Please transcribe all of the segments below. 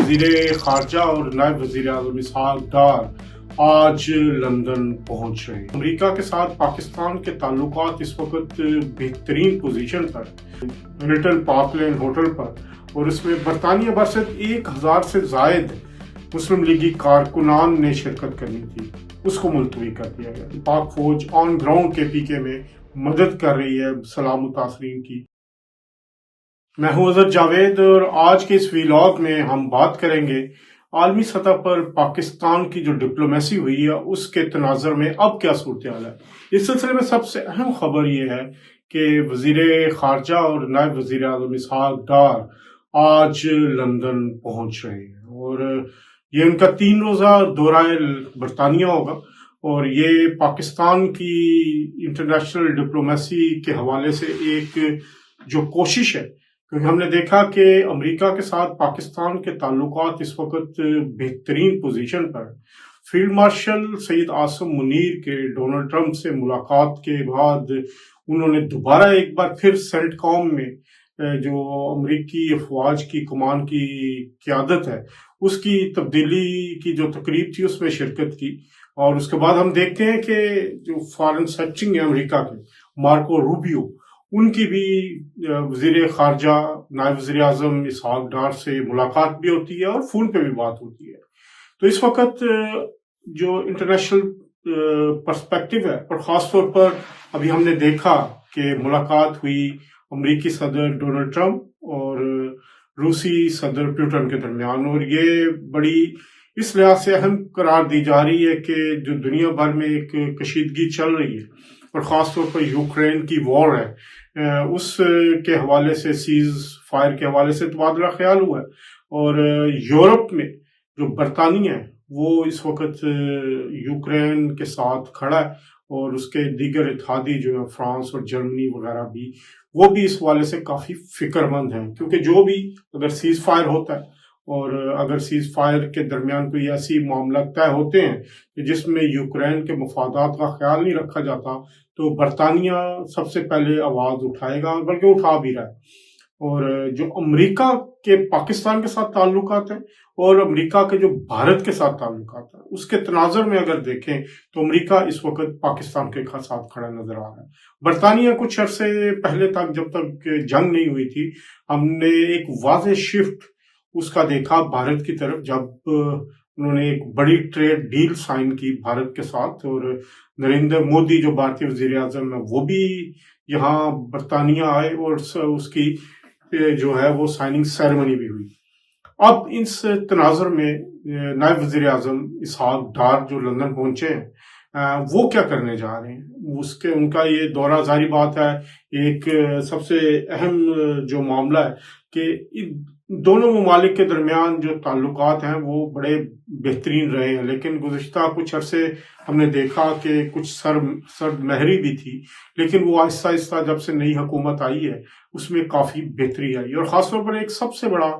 वज़ीर ख़ारजा और नायब वज़ीर आज़म इसहाक़ डार आज लंदन पहुंच रहे हैं। अमेरिका के साथ पाकिस्तान के ताल्लुकात इस वक्त बेहतरीन पोजीशन पर, हिल्टन पार्क लेन होटल पर, और उसमें बरतानिया बरसत 1000 से ज़ायद मुस्लिम लीगी कारकुनान ने शिरकत करनी थी, उसको मुलतवी कर दिया गया। पाक फौज ऑन ग्राउंड KPK में मदद कर रही है सलाम मुतासरीन की। मैं हूं अजहर जावेद और आज के इस वीलॉग में हम बात करेंगे आलमी सतह पर पाकिस्तान की जो डिप्लोमेसी हुई है उसके तनाज़ुर में अब क्या सूरत हाल है। इस सिलसिले में सबसे अहम खबर ये है कि वज़ीर ख़ारजा और नायब वज़ीर आज़म इसहाक़ डार आज लंदन पहुंच रहे हैं और ये उनका 3 रोज़ा दौरा बरतानिया होगा और ये पाकिस्तान की इंटरनेशनल डिप्लोमेसी के हवाले से एक जो कोशिश है, क्योंकि हमने देखा कि अमेरिका के साथ पाकिस्तान के ताल्लुकात इस वक्त बेहतरीन पोजीशन पर। फील्ड मार्शल सईद आसिम मुनीर के डोनाल्ड ट्रंप से मुलाकात के बाद उन्होंने दोबारा एक बार फिर सेंटकॉम में जो अमेरिकी अफवाज की कमान की क़यादत है उसकी तब्दीली की जो तकरीब थी उसमें शिरकत की। और उसके बाद हम देखते हैं कि जो फॉरेन सेक्रेटरी है अमेरिका के मार्को रूबियो, उनकी भी वज़ीर ख़ारजा नायब वज़ीर आज़म इसहाक़ डार से मुलाकात भी होती है और फ़ोन पे भी बात होती है। तो इस वक्त जो इंटरनेशनल पर्सपेक्टिव है और ख़ास तौर पर अभी हमने देखा कि मुलाकात हुई अमेरिकी सदर डोनाल्ड ट्रंप और रूसी सदर पुतिन के दरमियान, और ये बड़ी इस लिहाज से अहम करार दी जा रही है कि जो दुनिया भर में एक कशीदगी चल रही है और ख़ास तौर पर यूक्रेन की वॉर है उस के हवाले से, सीज फायर के हवाले से तबादला ख्याल हुआ है। और यूरोप में जो बरतानिया है वो इस वक्त यूक्रेन के साथ खड़ा है और उसके दीगर इत्तेहादी जो है फ्रांस और जर्मनी वगैरह भी, वो भी इस हवाले से काफ़ी फिक्रमंद हैं, क्योंकि जो भी अगर सीज फायर होता है और अगर सीज फायर के दरमियान कोई ऐसी मामला तय होते हैं जिसमें यूक्रेन के मफादात का ख्याल नहीं रखा जाता तो बरतानिया सबसे पहले आवाज़ उठाएगा, बल्कि उठा भी रहा है। और जो अमेरिका के पाकिस्तान के साथ ताल्लुकात हैं और अमेरिका के जो भारत के साथ ताल्लुकात हैं उसके तनाज़ुर में अगर देखें तो अमेरिका इस वक्त पाकिस्तान के साथ खड़ा नजर आ रहा है। बरतानिया कुछ अरसे पहले तक, जब तक जंग नहीं हुई थी, हमने एक वाज़ेह शिफ्ट उसका देखा भारत की तरफ, जब उन्होंने एक बड़ी ट्रेड डील साइन की भारत के साथ और नरेंद्र मोदी जो भारतीय वज़ीर आज़म है वो भी यहाँ बरतानिया आए और उसकी जो है वो साइनिंग सेरेमनी भी हुई। अब इस तनाज़ुर में नायब वज़ीर आज़म इसहाक़ डार जो लंदन पहुंचे हैं वो क्या करने जा रहे हैं, उसके उनका ये दौरा जारी बात है एक सबसे अहम जो मामला है कि दोनों ममालिक के दरमियान जो ताल्लुकात हैं वो बड़े बेहतरीन रहे हैं, लेकिन गुज़िश्ता कुछ अरसे हमने देखा कि कुछ सर्द महरी भी थी, लेकिन वो आहिस्ता आहिस्ता जब से नई हुकूमत आई है उसमें काफ़ी बेहतरी आई। और ख़ासतौर पर एक सबसे बड़ा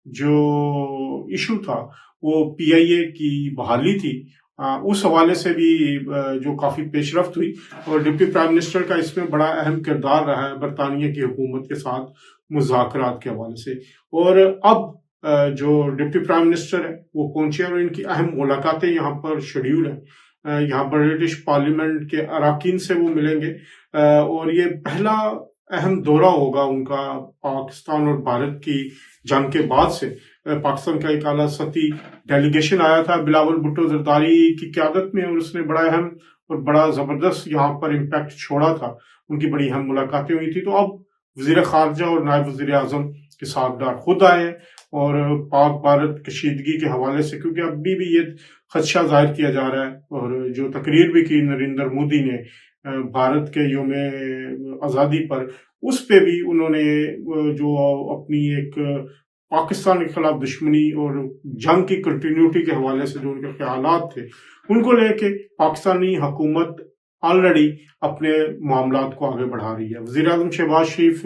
जो इशू था वो PIA की बहाली थी, उस हवाले से भी जो काफ़ी पेशरफ्त हुई और डिप्टी प्राइम मिनिस्टर का इसमें बड़ा अहम किरदार रहा है बरतानिया की हुकूमत के साथ मुज़ाकरात के हवाले से। और अब जो डिप्टी प्राइम मिनिस्टर है वो पहुंचे और इनकी अहम मुलाकातें यहाँ पर शेड्यूल है। यहाँ ब्रिटिश पार्लियामेंट के अरकान से वो मिलेंगे और ये पहला अहम दौरा होगा उनका पाकिस्तान और भारत की जंग के बाद से। पाकिस्तान का एक आला सती डेलीगेशन आया था बिलावल भुट्टो जरदारी की क़यादत में और उसने बड़ा अहम और बड़ा ज़बरदस्त यहाँ पर इम्पैक्ट छोड़ा था, उनकी बड़ी अहम मुलाकातें हुई थी। तो अब वज़ीर ख़ारजा और नायब वज़ीर आज़म इसहाक़ डार खुद आए हैं और पाक भारत कशीदगी के हवाले से, क्योंकि अभी भी ये खदशा जाहिर किया जा रहा है और जो तकरीर भी की नरेंद्र मोदी ने भारत के यौम आज़ादी पर, उस पे भी उन्होंने जो अपनी एक पाकिस्तान के खिलाफ दुश्मनी और जंग की कंटिन्यूटी के हवाले से जो उनके ख्यालात थे उनको लेके पाकिस्तानी हुकूमत ऑलरेडी अपने मामलात को आगे बढ़ा रही है। वज़ीर आज़म शहबाज शरीफ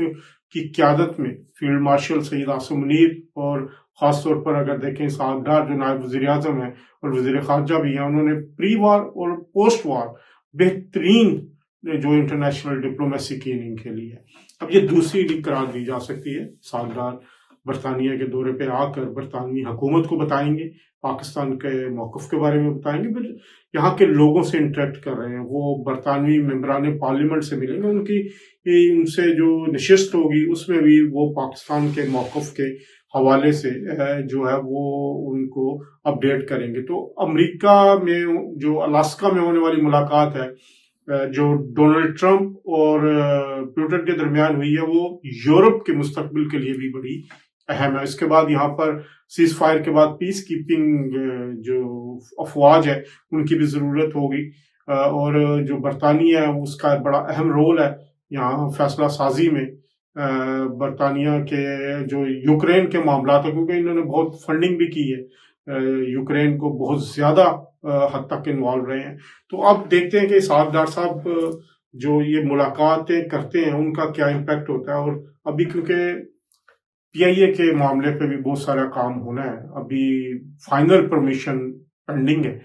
की क़यादत में फील्ड मार्शल सईद आसिम मुनीर और ख़ास तौर पर अगर देखें इसहाक़ डार जो नायब वज़ीर आज़म है और वज़ीर ख़ारजा भी हैं, उन्होंने प्री वार और पोस्ट वार बेहतरीन जो इंटरनेशनल डिप्लोमेसी की इनिंग खेली है। अब ये दूसरी लीग करार दी जा सकती है इसहाक़ डार برطانیہ کے دورے پہ آ کر برطانوی حکومت کو بتائیں گے، پاکستان کے موقف کے بارے میں بتائیں گے، پھر یہاں کے لوگوں سے انٹریکٹ کر رہے ہیں، وہ برطانوی ممبران پارلیمنٹ سے ملیں گے، ان سے جو نشست ہوگی اس میں بھی وہ پاکستان کے موقف کے حوالے سے جو ہے وہ ان کو اپڈیٹ کریں گے۔ تو امریکہ میں جو الاسکا میں ہونے والی ملاقات ہے جو ڈونلڈ ٹرمپ اور پیوٹن کے درمیان ہوئی ہے، وہ یورپ کے مستقبل کے لیے بھی بڑی اہم ہے۔ اس کے بعد یہاں پر سیز فائر کے بعد پیس کیپنگ جو افواج ہے ان کی بھی ضرورت ہوگی، اور جو برطانیہ ہے اس کا بڑا اہم رول ہے یہاں فیصلہ سازی میں۔ برطانیہ کے جو یوکرین کے معاملات ہیں، کیونکہ انہوں نے بہت فنڈنگ بھی کی ہے، یوکرین کو بہت زیادہ حد تک انوالو رہے ہیں۔ تو اب دیکھتے ہیں کہ اسحاق ڈار صاحب جو یہ ملاقاتیں کرتے ہیں ان کا کیا امپیکٹ ہوتا ہے، اور ابھی کیونکہ پی آئی اے کے معاملے پہ بھی بہت سارا کام ہونا ہے، ابھی فائنل پرمیشن پینڈنگ ہے،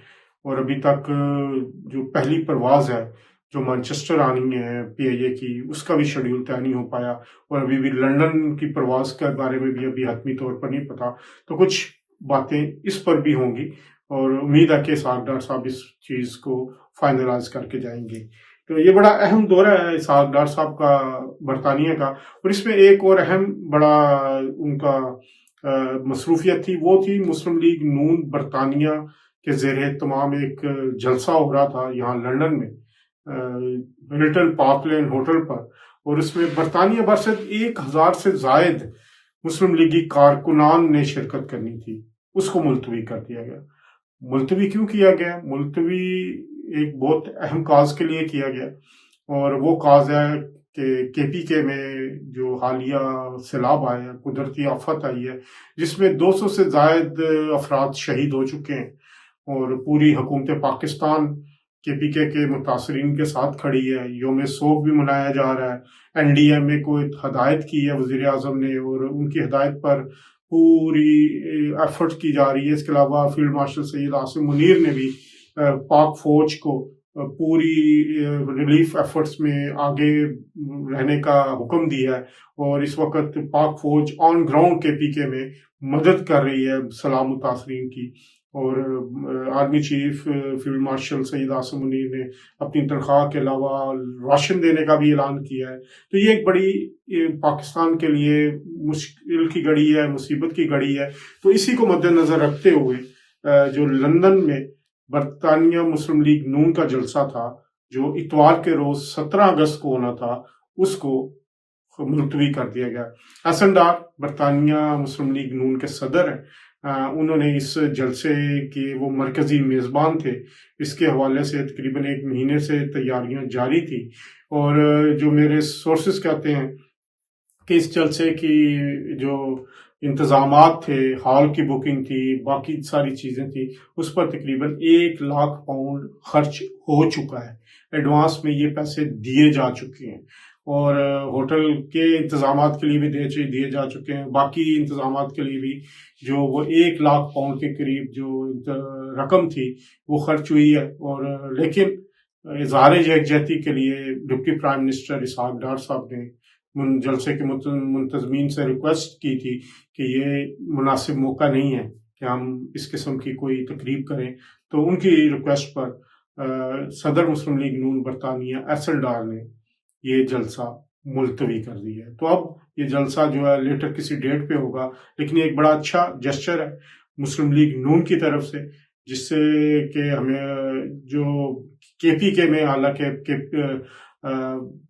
اور ابھی تک جو پہلی پرواز ہے جو مانچسٹر آنی ہے پی آئی اے کی، اس کا بھی شیڈیول طے نہیں ہو پایا، اور ابھی بھی لنڈن کی پرواز کے بارے میں بھی ابھی حتمی طور پر نہیں پتا۔ تو کچھ باتیں اس پر بھی ہوں گی، اور امید ہے کہ اسحاق ڈار صاحب اس چیز کو فائنلائز کر کے جائیں گے۔ تو یہ بڑا اہم دورہ ہے اسحاق ڈار صاحب کا برطانیہ کا، اور اس میں ایک اور اہم بڑا ان کا مصروفیت تھی، وہ تھی مسلم لیگ نون برطانیہ کے زیر اہتمام ایک جلسہ ہو رہا تھا یہاں لندن میں ہلٹن پارک لین ہوٹل پر، اور اس میں برطانیہ بھر سے 1000 سے زائد مسلم لیگی کارکنان نے شرکت کرنی تھی، اس کو ملتوی کر دیا گیا۔ ملتوی کیوں کیا گیا؟ ملتوی ایک بہت اہم کاز کے لیے کیا گیا، اور وہ کاز ہے کہ کے پی کے میں جو حالیہ سیلاب آیا ہے، قدرتی آفت آئی ہے، جس میں 200 سے زائد افراد شہید ہو چکے ہیں، اور پوری حکومت پاکستان کے پی کے متاثرین کے ساتھ کھڑی ہے۔ یوم سوگ بھی منایا جا رہا ہے، این ڈی ایم اے کو ہدایت کی ہے وزیر اعظم نے، اور ان کی ہدایت پر پوری ایفرٹ کی جا رہی ہے۔ اس کے علاوہ فیلڈ مارشل سید عاصم منیر نے بھی پاک فوج کو پوری ریلیف ایفرٹس میں آگے رہنے کا حکم دیا ہے، اور اس وقت پاک فوج آن گراؤنڈ کے پی کے میں مدد کر رہی ہے سیلاب متاثرین کی، اور army chief field marshal Syed Asim Munir نے اپنی تنخواہ کے علاوہ راشن دینے کا بھی اعلان کیا ہے۔ تو یہ ایک بڑی پاکستان کے لیے مشکل کی گھڑی ہے، مصیبت کی گھڑی ہے۔ تو اسی کو مد نظر رکھتے ہوئے جو لندن میں برطانیہ مسلم لیگ نون کا جلسہ تھا، جو اتوار کے روز 17 اگست کو ہونا تھا، اس کو ملتوی کر دیا گیا۔ حسن ڈار برطانیہ مسلم لیگ نون کے صدر ہیں، انہوں نے اس جلسے کے وہ مرکزی میزبان تھے۔ اس کے حوالے سے تقریباً 1 مہینے سے تیاریاں جاری تھی، اور جو میرے سورسز کہتے ہیں کہ اس جلسے کی جو انتظامات تھے، ہال کی بکنگ تھی، باقی ساری چیزیں تھی، اس پر تقریباً 1 لاکھ پاؤنڈ خرچ ہو چکا ہے، ایڈوانس میں یہ پیسے دیے جا چکے ہیں، اور ہوٹل کے انتظامات کے لیے بھی دیے جا چکے ہیں، باقی انتظامات کے لیے بھی جو وہ 1 لاکھ پاؤنڈ کے قریب جو رقم تھی وہ خرچ ہوئی ہے۔ اور لیکن اظہار یکجہتی کے لیے deputy prime minister Ishaq Dar صاحب نے جلسے کے منتظمین سے ریکویسٹ کی تھی کہ یہ مناسب موقع نہیں ہے کہ ہم اس قسم کی کوئی تقریب کریں، تو ان کی ریکویسٹ پر صدر مسلم لیگ نون برطانیہ حسن ڈار نے یہ جلسہ ملتوی کر دیا ہے۔ تو اب یہ جلسہ جو ہے لیٹر کسی ڈیٹ پہ ہوگا، لیکن یہ ایک بڑا اچھا جسچر ہے مسلم لیگ نون کی طرف سے، جس سے کہ ہمیں جو کے پی کے میں حالانکہ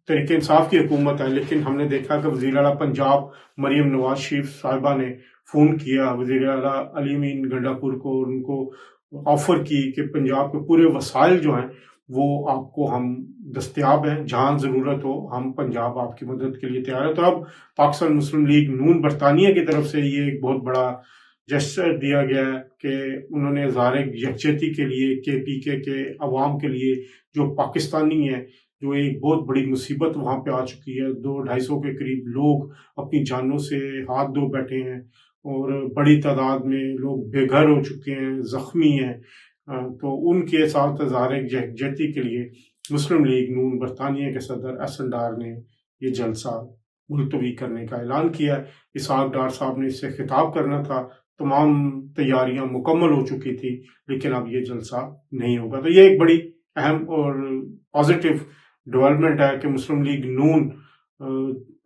تحریک انصاف کی حکومت ہے، لیکن ہم نے دیکھا کہ وزیر اعلیٰ پنجاب مریم نواز شریف صاحبہ نے فون کیا وزیر اعلیٰ علی امین گنڈا پور کو، اور ان کو آفر کی کہ پنجاب کے پورے وسائل جو ہیں وہ آپ کو ہم دستیاب ہیں، جہاں ضرورت ہو ہم پنجاب آپ کی مدد کے لیے تیار ہے۔ تو اب پاکستان مسلم لیگ نون برطانیہ کی طرف سے یہ ایک بہت بڑا جسچر دیا گیا ہے کہ انہوں نے اظہار یکجہتی کے لیے کے پی کے عوام کے لیے جو پاکستانی ہیں، جو ایک بہت بڑی مصیبت وہاں پہ آ چکی ہے، 200-250 کے قریب لوگ اپنی جانوں سے ہاتھ دھو بیٹھے ہیں، اور بڑی تعداد میں لوگ بے گھر ہو چکے ہیں، زخمی ہیں، تو ان کے ساتھ اظہار یکجہتی کے لیے مسلم لیگ نون برطانیہ کے صدر حسن ڈار نے یہ جلسہ मुलतवी करने का ऐलान किया है। इसहाक डार साहब ने इससे खिताब करना था, तमाम तैयारियां मुकम्मल हो चुकी थी, लेकिन अब ये जलसा नहीं होगा। तो ये एक बड़ी अहम और पॉजिटिव डेवलपमेंट है कि मुस्लिम लीग नून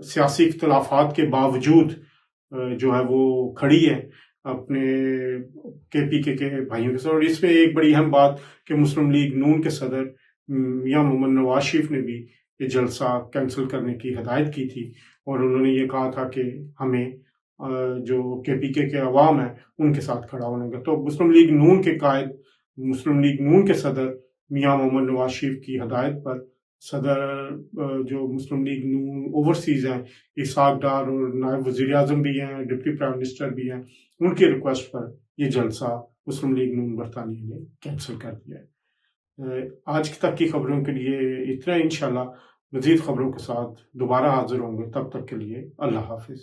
सियासी इख्तलाफात के बावजूद जो है वो खड़ी है अपने के भाइयों के साथ। और इसमें एक बड़ी अहम बात कि मुस्लिम लीग नून के सदर मियां मोहम्मद नवाज शरीफ ने भी ये जलसा कैंसिल करने की हदायत की थी, और उन्होंने ये कहा था कि हमें जो के अवाम है उनके साथ खड़ा होने का। तो मुस्लिम लीग नून के कायद, मुस्लिम लीग नून के सदर मियां मोहम्मद नवाज शरीफ की हदायत पर सदर जो मुस्लिम लीग नून ओवरसीज हैं, इसहाक डार और नायब वजीर आजम भी हैं, डिप्टी प्राइम मिनिस्टर भी हैं, उनकी रिक्वेस्ट पर ये जलसा मुस्लिम लीग नून बरतानिया ने कैंसिल कर दिया है। आज तक की खबरों के लिए इतना। इंशाल्लाह मजीद खबरों के साथ दोबारा हाजिर होंगे, तब तक के लिए अल्लाह हाफिज।